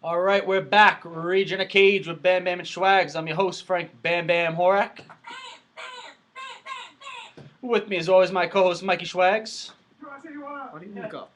All right, we're back. Rage in a Cage with Bam Bam and Schwaggs. I'm your host, Frank Bam Bam Horak. With me, as always, my co-host, Mikey Schwaggs. Why do you look up?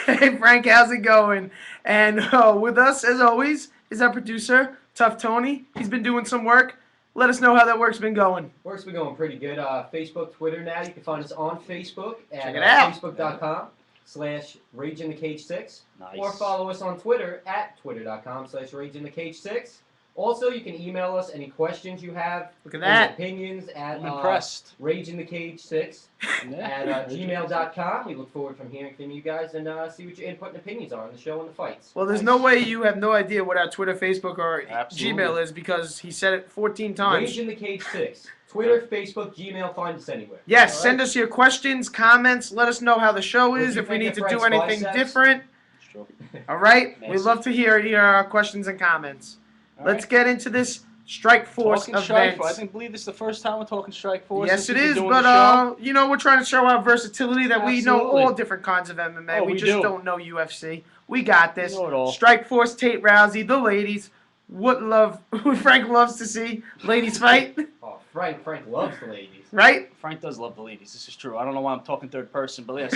Hey Frank, how's it going? And with us, as always, is our producer, Tough Tony. He's been doing some work. Let us know how that work's been going. Work's been going pretty good. Facebook, Twitter now. You can find us on Facebook at Check it out. Facebook.com/RageInTheCage6. Nice. Or follow us on Twitter at Twitter.com/RageInTheCage6. Also, you can email us any questions you have. Look at that. Opinions at I'm impressed. RageInTheCage6 Yeah. at gmail.com. We look forward from hearing from you guys and see what your input and opinions are on the show and the fights. Well, there's no way you have no idea what our Twitter, Facebook, or Absolutely. Gmail is because he said it 14 times. RageInTheCage6. Twitter, Facebook, Gmail, find us anywhere. Yes, All send right? us your questions, comments. Let us know how the show What is, you if we think need of to do Frank's anything biceps? different. It's true. All right? Nice. We'd love to hear your questions and comments. All Let's right. get into this Strikeforce Talking Strikeforce. event. I believe this is the first time we're talking Strikeforce. Yes, since it we've been is, doing but the show. we're trying to show our versatility that we know Absolutely. all different kinds of MMA. Oh, we we just do. don't know UFC. We got this. We know it all. Strikeforce, Tate Rousey, the ladies. What Frank loves to see ladies fight, Oh, Frank loves the ladies. right? Frank does love the ladies. This is true. I don't know why I'm talking third person, but yes,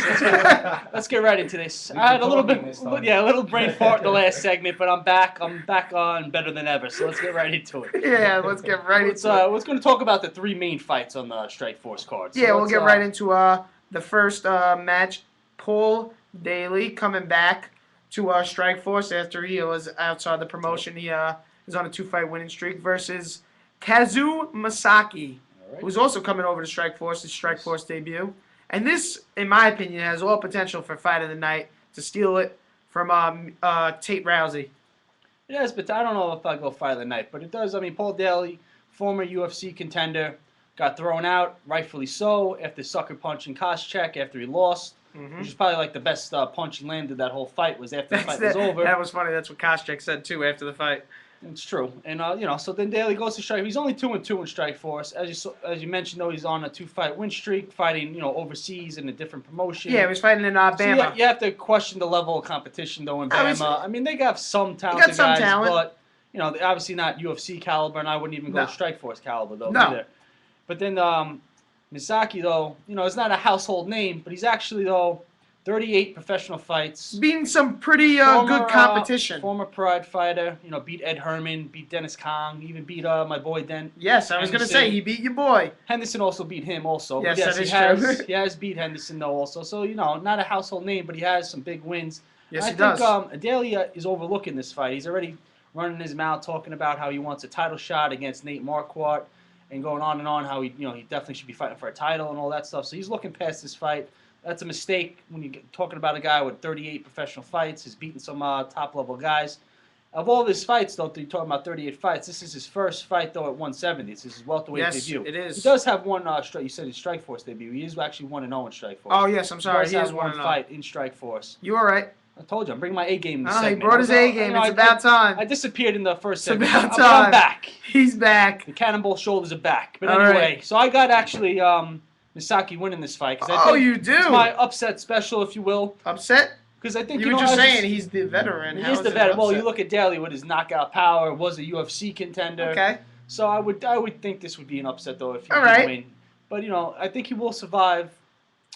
let's get right into this. We I had a keep little talking bit, this time. a little brain fart in the last segment, but I'm back. I'm back on better than ever. So let's get right into it. Yeah, let's get right Let's into it. let's going to talk about the three main fights on the Strikeforce card. So Yeah, we'll let's, get right into the first match. Paul Daly coming back to Strikeforce after he was outside the promotion. He is on a 2-fight winning streak versus Kazu Masaki, All right. who's also coming over to Strikeforce, his Strikeforce debut. And this, in my opinion, has all potential for fight of the night to steal it from Tate Rousey. Yes, but I don't know if I go fight of the night, but it does. I mean, Paul Daly, former UFC contender, got thrown out, rightfully so, after sucker punching Koscheck after he lost. Which is probably like the best punch he landed that whole fight was after the fight was over. That was funny. That's what Koscheck said, too, after the fight. It's true, and so then Daly goes to Strike. He's only 2-2 in Strikeforce. As you mentioned, though, he's on a 2-fight win streak, fighting overseas in a different promotion. Yeah, he was fighting in So Bama. you have to question the level of competition, though, in I was- Bama. I mean, they got some talented some guys, talent. but they're obviously not UFC caliber, and I wouldn't even go No. Strikeforce caliber though No. either. But then Misaki, though, is not a household name, but he's actually 38 professional fights. Beating some pretty Former, good competition. Former Pride fighter, beat Ed Herman, beat Dennis Kong, even beat my boy Yes, I was going to Henderson. say, he beat your boy. Henderson also beat him also. Yes, But that he is has true. he has beat Henderson though also. So not a household name, but he has some big wins. Yes, I he think does. Daly is overlooking this fight. He's already running his mouth talking about how he wants a title shot against Nate Marquardt and going on and on how he definitely should be fighting for a title and all that stuff. So he's looking past this fight. That's a mistake when you're talking about a guy with 38 professional fights. He's beaten some top-level guys. Of all of his fights, though, you're talking about 38 fights. This is his first fight, though, at 170. This is his welterweight Yes, debut. it is. He does have one, you said his Strikeforce debut. He is actually 1-0 in Strikeforce. Oh, yes, I'm sorry. He He does is have one 1-0. fight in Strikeforce. You all right? I told you, I'm bringing my A game in this Oh, he segment. brought his A game. It's about time. I disappeared in the first It's segment. about but time. I'm back. He's back. The cannonball shoulders are back. But All anyway, right. so I got actually Misaki winning this fight. 'Cause I Oh, think you do? It's my upset special, if you will. Upset? Because I think You were just I saying he's the veteran. He How is the it veteran. Well, upset? you look at Daly with his knockout power. Was a UFC contender. Okay. So I would think this would be an upset though if he All did right. win. But I think he will survive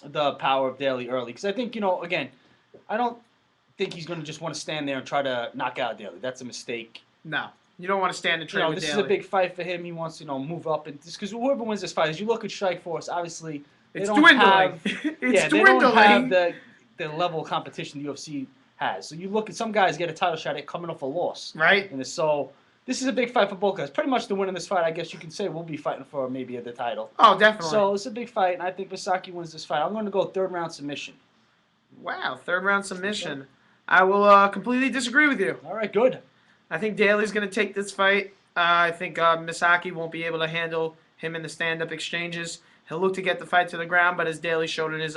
the power of Daly early. Because I think again, I don't think he's going to just want to stand there and try to knock out Daly. That's a mistake. No. You don't want to stand and trade with This Daly. is a big fight for him. He wants to move up and just because whoever wins this fight, as you look at Strikeforce, obviously they It's don't dwindling. have It's they dwindling. don't have the level of competition the UFC has. So you look at some guys get a title shot at coming off a loss. Right? And so this is a big fight for both guys. Pretty much the winner in this fight, I guess you can say, we'll be fighting for maybe the title. Oh, definitely. So it's a big fight, and I think Misaki wins this fight. I'm going to go third round submission. Wow, third round submission. I will completely disagree with you. All right, good. I think Daly's going to take this fight. I think Misaki won't be able to handle him in the stand-up exchanges. He'll look to get the fight to the ground, but as Daly showed in his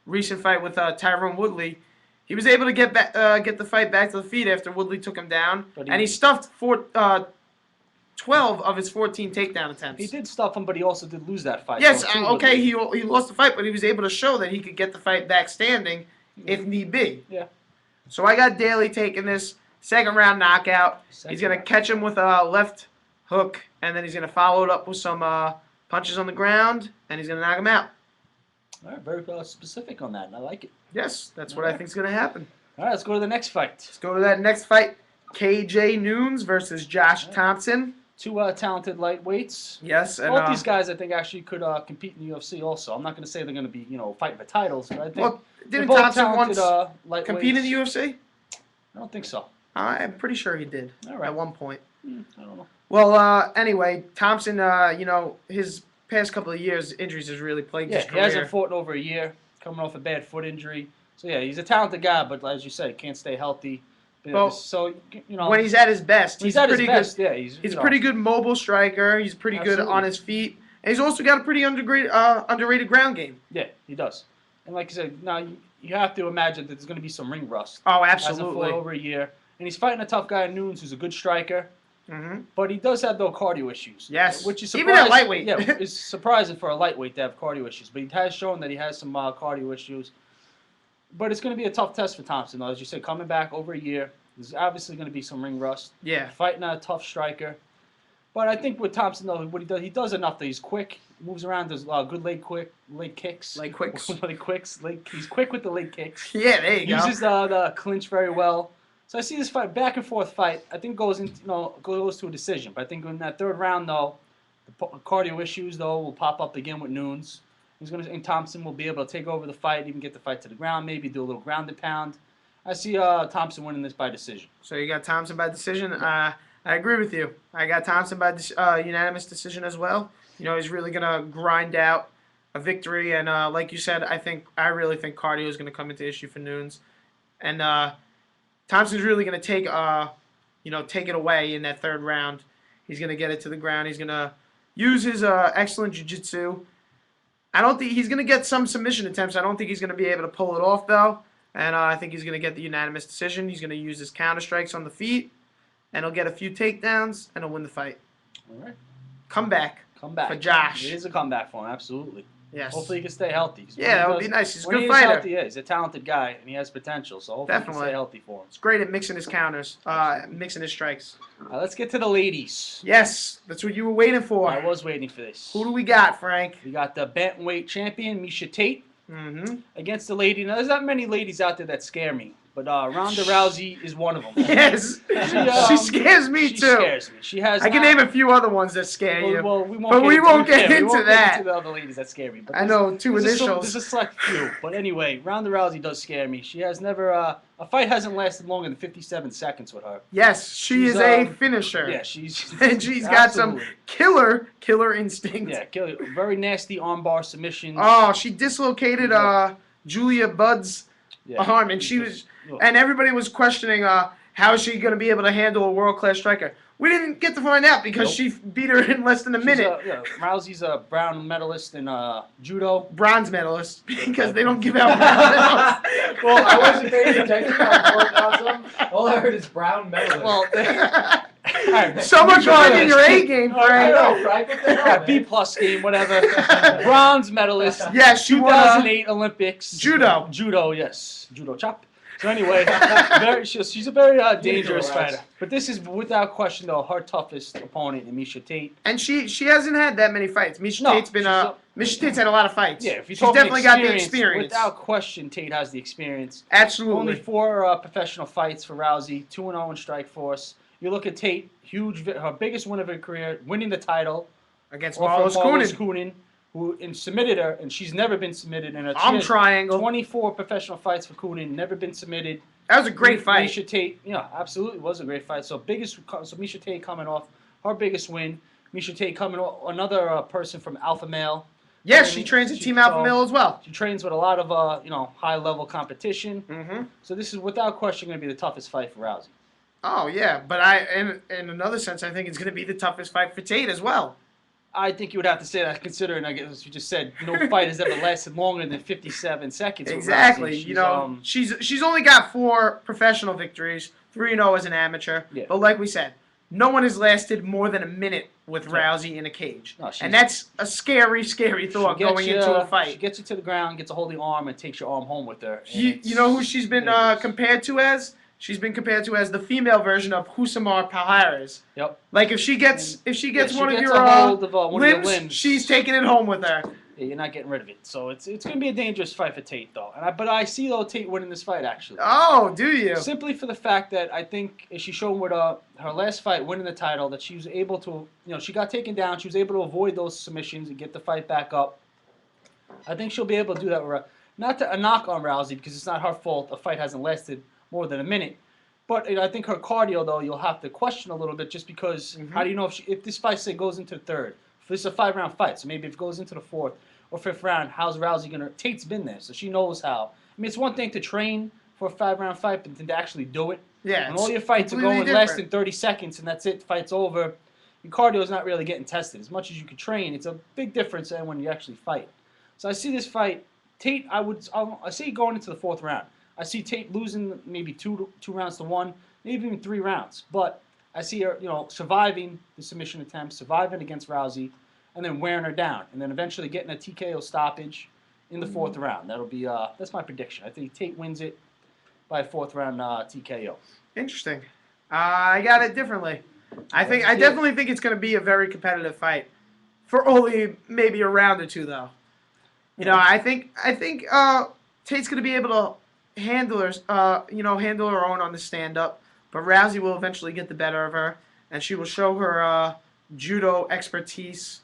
recent fight with Tyrone Woodley, he was able to get the fight back to the feet after Woodley took him down, and he stuffed 12 of his 14 takedown attempts. He did stuff him, but he also did lose that fight. Yes, though, too, okay, Woodley. he lost the fight, but he was able to show that he could get the fight back standing if need be. Yeah. So I got Daly taking this second round knockout. He's going to catch him with a left hook, and then he's going to follow it up with some punches on the ground, and he's going to knock him out. All right, very specific on that, and I like it. Yes, that's what I think is going to happen. All right, let's go to the next fight. Let's go to that next fight. KJ Noons versus Josh Thompson. Two talented lightweights. Yes, and both these guys I think actually could compete in the UFC also. I'm not going to say they're going to be fighting for titles, but I think didn't both Thompson talented, once compete in the UFC? I don't think so. I'm pretty sure he did at one point. I don't know. Well, anyway, Thompson, his past couple of years, injuries has really plagued his career. He hasn't fought in over a year, coming off a bad foot injury. So yeah, he's a talented guy, but as you said, can't stay healthy. Well, so when he's at his best, he's pretty good. Yeah, he's a pretty good mobile striker. He's pretty good on his feet, and he's also got a pretty underrated ground game. Yeah, he does. And like I said, now you have to imagine that there's going to be some ring rust. Oh, Hasn't absolutely. fought over a year, and he's fighting a tough guy, Nunes, who's a good striker. Mm-hmm. But he does have those cardio issues. Yes, which is even at lightweight. Yeah, it's surprising for a lightweight to have cardio issues. But he has shown that he has some cardio issues. But it's going to be a tough test for Thompson, though. As you said, coming back over a year, there's obviously going to be some ring rust. Yeah. Fighting a tough striker. But I think with Thompson, though, what he does enough that he's quick, moves around, does good leg kicks. Leg quicks. He's quick with the leg kicks. Yeah, there you go. Uses the clinch very well. So I see this fight, back and forth fight. I think goes to a decision. But I think in that third round, though, the cardio issues will pop up again with Nunes. And Thompson will be able to take over the fight, even get the fight to the ground, maybe do a little ground and pound. I see Thompson winning this by decision. So you got Thompson by decision. I agree with you. I got Thompson by unanimous decision as well. He's really gonna grind out a victory, and like you said, I really think cardio is gonna come into issue for Nunes, and Thompson's really gonna take it away in that third round. He's gonna get it to the ground. He's gonna use his excellent jiu-jitsu. I don't think he's gonna get some submission attempts. I don't think he's gonna be able to pull it off though. And I think he's going to get the unanimous decision. He's going to use his counter strikes on the feet, and he'll get a few takedowns, and he'll win the fight. All right. Comeback for Josh. It is a comeback for him, absolutely. Yes. Hopefully he can stay healthy. Yeah, that would be nice. He's a good He's fighter. healthy, he's a talented guy, and he has potential. So hopefully he can stay healthy for him. He's great at mixing his counters, mixing his strikes. Let's get to the ladies. Yes, that's what you were waiting for. I was waiting for this. Who do we got, Frank? We got the bantamweight champion, Miesha Tate. Mm-hmm. Against the lady. Now, there's not many ladies out there that scare me, but Ronda Rousey is one of them. Yes, she scares me too. She scares me. She has. I can name a few other ones that scare you. Well, we won't get into that. Get into the other ladies that scare me. But I know two initials. There's a select few, but anyway, Ronda Rousey does scare me. She has never. A fight hasn't lasted longer than 57 seconds with her. Yes, she's a finisher. Yeah, she's and she's got some killer instinct. Yeah, killer. Very nasty armbar submissions. Oh, she dislocated Julia Budd's arm, and and everybody was questioning how is she going to be able to handle a world-class striker. We didn't get to find out because she beat her in less than a minute. Rousey's a brown medalist in judo. Bronze medalist, because they don't give out bronze medals. Well, I wasn't paying attention to workouts. All I heard is brown medalist. Well, so much on your A game, Frank. I know, Frank. What the hell, B plus game, whatever. Bronze medalist. Yes, she won 2008 Olympics. Judo. Judo, yes. Judo chop. So anyway, she's a very dangerous fighter. But this is, without question, though, her toughest opponent in Miesha Tate. And she hasn't had that many fights. Miesha Tate's had a lot of fights. Yeah, if you she's definitely got the experience. Without question, Tate has the experience. Absolutely. Only 4 professional fights for Rousey, 2-0 in Strikeforce. You look at Tate, her biggest win of her career, winning the title against Marlos Kunin, who submitted her, and she's never been submitted in a triangle. 24 professional fights for Kunin, never been submitted. That was a great fight. Miesha Tate, absolutely was a great fight. So Miesha Tate coming off her biggest win. Miesha Tate coming off another person from Alpha Male. Yes, she trains at Team Alpha Male as well. She trains with a lot of high level competition. Mm-hmm. So this is without question going to be the toughest fight for Rousey. Oh yeah, but in another sense, I think it's going to be the toughest fight for Tate as well. I think you would have to say that, considering, I guess you just said, no fight has ever lasted longer than 57 seconds. Exactly. She's only got 4 professional victories, 3-0 as an amateur. Yeah. But like we said, no one has lasted more than a minute with Right. Rousey in a cage. No, she's- And that's a scary, scary thought going into a She fight. gets you to the ground, gets a hold of your arm, and takes your arm home with her. and You know who it's she's been dangerous. compared to as? She's been compared to as the female version of Husamar Palhares. Yep. Like if she gets Yeah, she one of gets your a hold of one of your limbs, limbs. she's taking it home with her. Yeah, you're not getting rid of it. So it's going to be a dangerous fight for Tate, though. But I see, though, Tate winning this fight, actually. Oh, do you? Simply for the fact that I think she showed with her last fight, winning the title, that she was able to, she got taken down. She was able to avoid those submissions and get the fight back up. I think she'll be able to do that with her. Not to a knock on Rousey, because it's not her fault. A fight hasn't lasted more than a minute. But I think her cardio, though, you'll have to question a little bit, just because how do you know if this fight, say, goes into the third? If this is a 5-round fight, so maybe if it goes into the 4th or 5th round, how's Rousey going to... Tate's been there, so she knows how. I mean, it's one thing to train for a 5-round fight, but to actually do it. Yeah. When all your fights are completely going less different. than 30 seconds and that's it, fight's over, your cardio is not really getting tested. As much as you can train, it's a big difference than when you actually fight. So I see this fight, Tate, I see going into the 4th round. I see Tate losing maybe two rounds to 1, maybe even 3 rounds. But I see her, surviving the submission attempt, surviving against Rousey, and then wearing her down, and then eventually getting a TKO stoppage in the 4th round. That'll be that's my prediction. I think Tate wins it by a 4th round TKO. Interesting. I got it differently. I definitely think it's going to be a very competitive fight, for only maybe a round or 2, though. I think Tate's going to be able to handle her, handle her own on the stand up, but Rousey will eventually get the better of her, and she will show her judo expertise,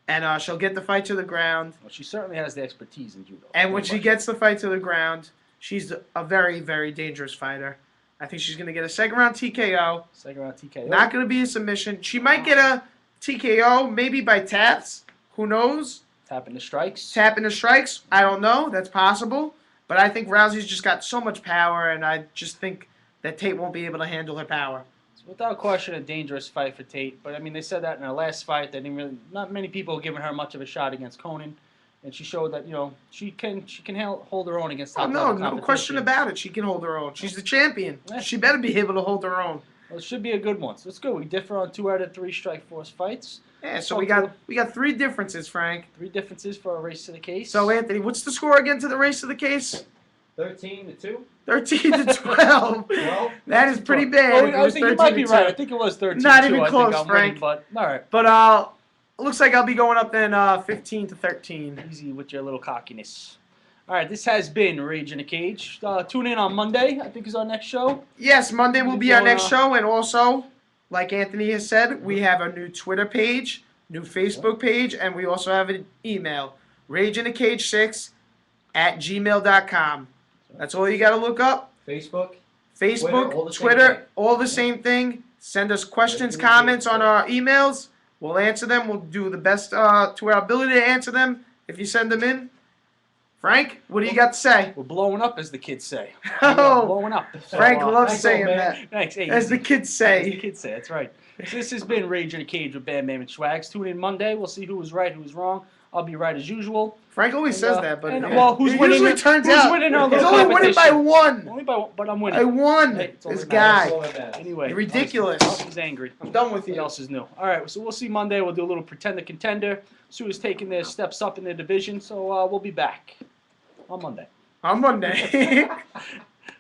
and she'll get the fight to the ground. Well, she certainly has the expertise in judo. And when she gets the fight to the ground, she's a very, very dangerous fighter. I think she's going to get a 2nd round TKO. 2nd round TKO. Not going to be a submission. She might get a TKO, maybe by taps. Who knows? Tapping the strikes. Tapping the strikes. I don't know. That's possible. But I think Rousey's just got so much power, and I just think that Tate won't be able to handle her power. It's without question a dangerous fight for Tate. But I mean, they said that in her last fight. They didn't really. Not many people have given her much of a shot against Conan, and she showed that she can hold her own against top level No question competition. about it. She can hold her own. She's the champion. Yeah. She better be able to hold her own. Well, it should be a good one. So it's good. We differ on 2 out of 3 Strikeforce fights. Yeah. So we got 3 differences, Frank. 3 differences for a race to the case. So Anthony, what's the score again to the race of the case? 13-2. 13 to 12. 12. That is pretty bad. Oh, It I was think you might 13 be to right. 2. I think it was 13. Not even I close, think I'm Frank. winning, but all right. But it looks like I'll be going up then 15 to 13. Easy with your little cockiness. All right, this has been Rage in a Cage. Tune in on Monday, I think is our next show. Yes, Monday will be our next So, show, and also, like Anthony has said, we have a new Twitter page, new Facebook page, and we also have an email, rageinaCage6@gmail.com. That's all you got to look up. Facebook. Facebook, Twitter, all the same thing. Send us questions, comments on our emails. We'll answer them. We'll do the best to our ability to answer them if you send them in. Frank, what do you got to say? We're blowing up, as the kids say. Oh, We're blowing up. So, Frank loves thanks, saying old man. that. Thanks. Hey, As easy. the kids As the say. kids say, that's right. So this has been Rage in a Cage with BamBam and Schwaggs. Tune in Monday. We'll see who was right, who was wrong. I'll be right as usual. Frank always And, says that, but who's it winning? usually turns who's out winning our he's little only winning by competition? 1. Only by, but I'm winning. I won. Hey, it's all This that matters. guy. All that matters. Anyway, You're ridiculous. He's angry. I'm done with What you. else is new? All right, so we'll see Monday. We'll do a little pretender contender. Sue is taking their steps up in their division, so we'll be back on Monday. On Monday.